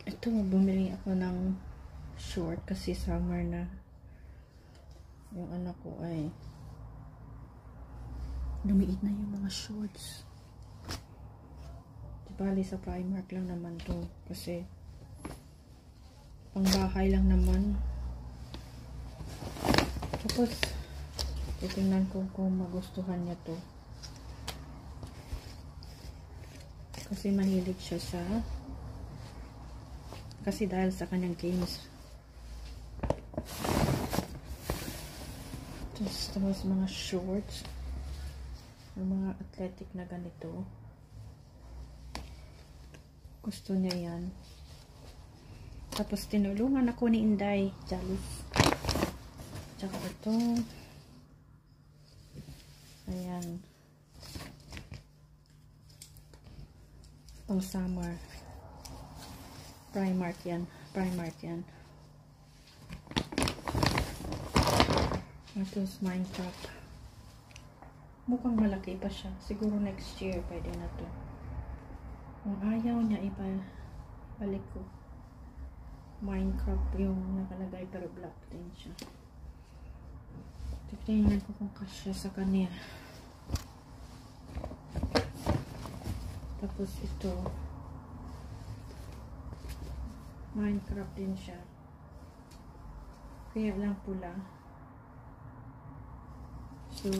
Ito, bumili ako ng short kasi summer na. Yung anak ko ay lumiit na yung mga shorts. Bali sa Primark lang naman to kasi pangbahay lang naman. Tapos titingnan ko kung magustuhan niya to. Kasi mahilig siya sa dahil sa kanyang games. Tapos mga shorts. Yung mga athletic na ganito. Gusto niya yan. Tapos tinulungan ako ni Inday. Jalis. Tsaka ito. Ayan. Pang summer. Primark yan. Primark yan. Ito is Minecraft. Mukhang malaki pa siya. Siguro next year pwede na to. Kung ayaw niya balik ko. Minecraft yung nakalagay pero black din siya. Tingnan ko kung kasya sa kanya. Tapos ito Minecraft din siya. Kaya lang pula. So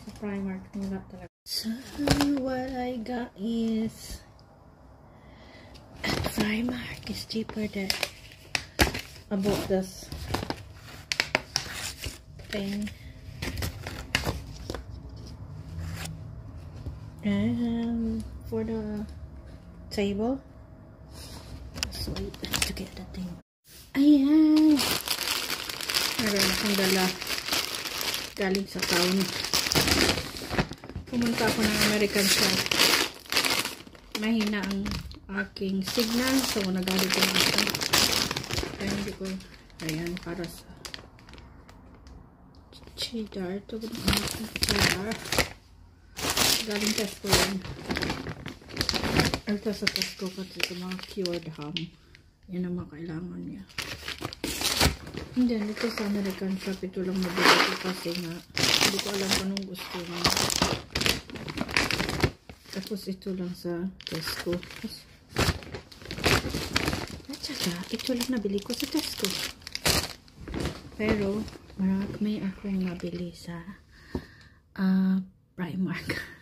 sa Primark nila talaga. So what I got is at Primark is cheaper than about this thing. And for the table, let's wait to get the thing. Ayan, meron akong dala galing sa town. Pumunta ako ng American shop. Mahina ang aking signal, so nagalit ko na ito. Kaya hindi ko, ayan, para sa cheddar. Ito ko ng aking cheddar. Galing Tesco yan. Ito sa Tesco kasi ito mga cured ham. Yan ang mga kailangan niya. And then, ito sa American shop, ito lang nabili ko kasi nga hindi ko alam kung anong gusto niya. Tapos ito lang sa Tesco. At saka, ito lang nabili ko sa Tesco. Pero, marami akong nabili sa Primark.